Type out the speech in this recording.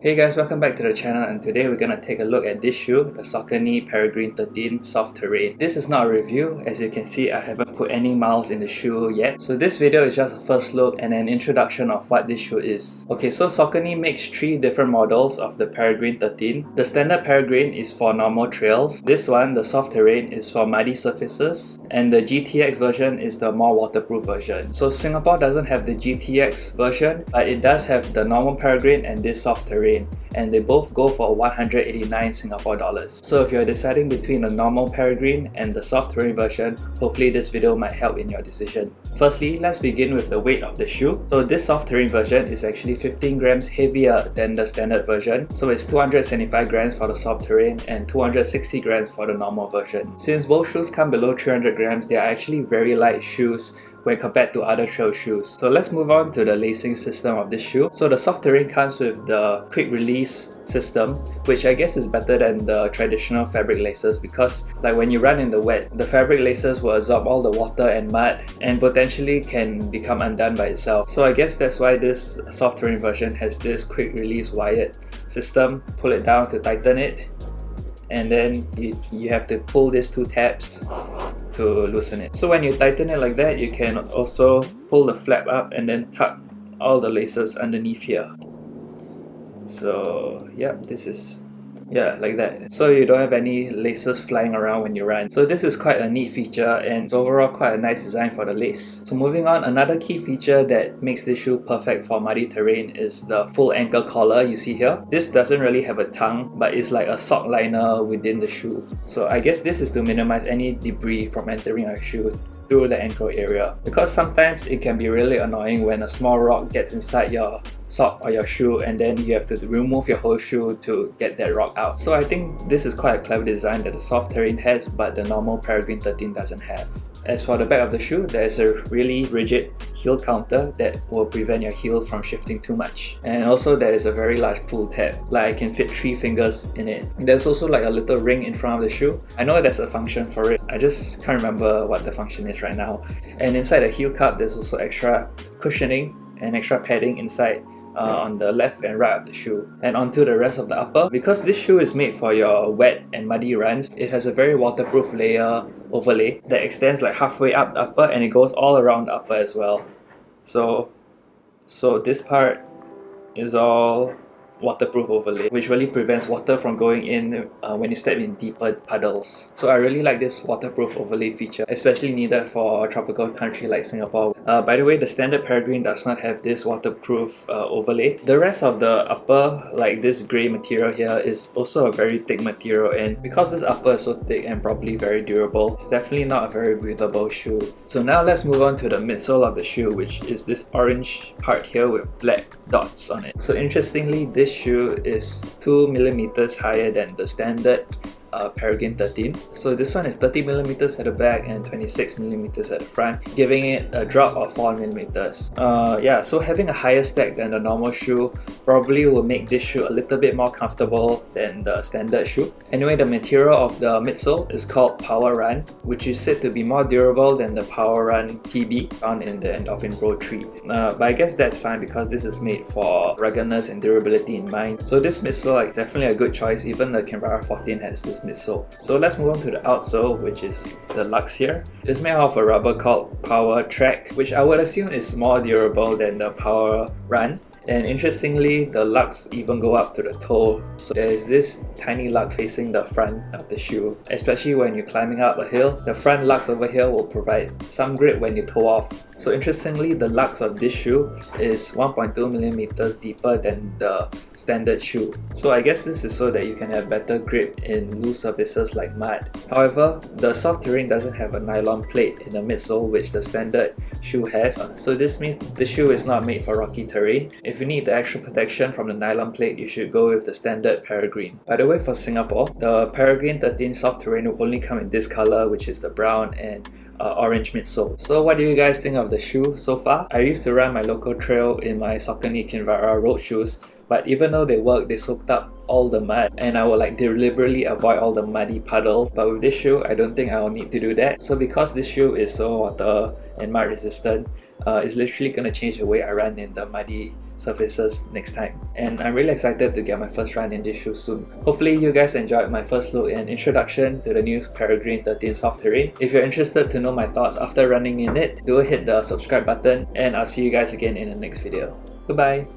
Hey guys, welcome back to the channel, and today we're gonna take a look at this shoe, the Saucony Peregrine 13 Soft Terrain. This is not a review. As you can see, I haven't put any miles in the shoe yet. So this video is just a first look and an introduction of what this shoe is. Okay, so Saucony makes 3 different models of the Peregrine 13. The standard Peregrine is for normal trails. This one, the Soft Terrain, is for muddy surfaces. And the GTX version is the more waterproof version. So Singapore doesn't have the GTX version, but it does have the normal Peregrine and this Soft Terrain. And they both go for 189 Singapore dollars. So if you're deciding between the normal Peregrine and the Soft Terrain version, hopefully this video might help in your decision. Firstly, let's begin with the weight of the shoe. So this Soft Terrain version is actually 15 grams heavier than the standard version. So it's 275 grams for the Soft Terrain and 260 grams for the normal version. Since both shoes come below 300 grams, they are actually very light shoes when compared to other trail shoes. So let's move on to the lacing system of this shoe. So the Soft Terrain comes with the quick release system, which I guess is better than the traditional fabric laces, because like when you run in the wet, the fabric laces will absorb all the water and mud and potentially can become undone by itself. So I guess that's why this Soft Terrain version has this quick release wired system. Pull it down to tighten it, and then you have to pull these 2 tabs to loosen it. So when you tighten it like that, you can also pull the flap up and then tuck all the laces underneath here. So yeah, this is like that. So you don't have any laces flying around when you run. So this is quite a neat feature, and it's overall quite a nice design for the lace. So moving on, another key feature that makes this shoe perfect for muddy terrain is the full ankle collar you see here. This doesn't really have a tongue, but it's like a sock liner within the shoe. So I guess this is to minimize any debris from entering your shoe through the ankle area, because sometimes it can be really annoying when a small rock gets inside your sock or your shoe and then you have to remove your whole shoe to get that rock out. So I think this is quite a clever design that the Soft Terrain has, but the normal Peregrine 13 doesn't have. As for the back of the shoe, there is a really rigid heel counter that will prevent your heel from shifting too much. And also there is a very large pull tab, like I can fit 3 fingers in it. There's also like a little ring in front of the shoe. I know there's a function for it, I just can't remember what the function is right now. And inside the heel cup, there's also extra cushioning and extra padding inside on the left and right of the shoe, and onto the rest of the upper. Because this shoe is made for your wet and muddy runs, it has a very waterproof layer overlay that extends like halfway up the upper, and it goes all around the upper as well. So this part is all waterproof overlay, which really prevents water from going in when you step in deeper puddles. So I really like this waterproof overlay feature, especially needed for a tropical country like Singapore. By the way, the standard Peregrine does not have this waterproof overlay. The rest of the upper, like this grey material here, is also a very thick material, and because this upper is so thick and probably very durable, it's definitely not a very breathable shoe. So now let's move on to the midsole of the shoe, which is this orange part here with black dots on it. So interestingly, this shoe is 2mm higher than the standard Peregrine 13. So this one is 30mm at the back and 26mm at the front, giving it a drop of 4mm. Yeah, so having a higher stack than the normal shoe probably will make this shoe a little bit more comfortable than the standard shoe. Anyway, the material of the midsole is called Power Run, which is said to be more durable than the Power Run PB found in the Endorphin Pro 3. But I guess that's fine because this is made for ruggedness and durability in mind. So this midsole is definitely a good choice. Even the Kinvara 14 has this midsole. So let's move on to the outsole, which is the lugs here. It's made of a rubber called Power Track, which I would assume is more durable than the Power Run. And interestingly, the lugs even go up to the toe. So there's this tiny lug facing the front of the shoe. Especially when you're climbing up a hill, the front lugs over here will provide some grip when you toe off. So interestingly, the lugs of this shoe is 1.2mm deeper than the standard shoe. So I guess this is so that you can have better grip in loose surfaces like mud. However, the Soft Terrain doesn't have a nylon plate in the midsole, which the standard shoe has. So this means the shoe is not made for rocky terrain. If you need the extra protection from the nylon plate, you should go with the standard Peregrine. By the way, for Singapore, the Peregrine 13 Soft Terrain will only come in this color, which is the brown and orange midsole. So what do you guys think of the shoe so far? I used to run my local trail in my Saucony Kinvara road shoes, but even though they work, they soaked up all the mud, and I will like deliberately avoid all the muddy puddles. But with this shoe, I don't think I will need to do that. So because this shoe is so water and mud resistant, it's literally gonna change the way I run in the muddy surfaces next time. And I'm really excited to get my first run in this shoe soon. Hopefully you guys enjoyed my first look and introduction to the new Peregrine 13 Soft Terrain. If you're interested to know my thoughts after running in it, do hit the subscribe button, and I'll see you guys again in the next video. Goodbye!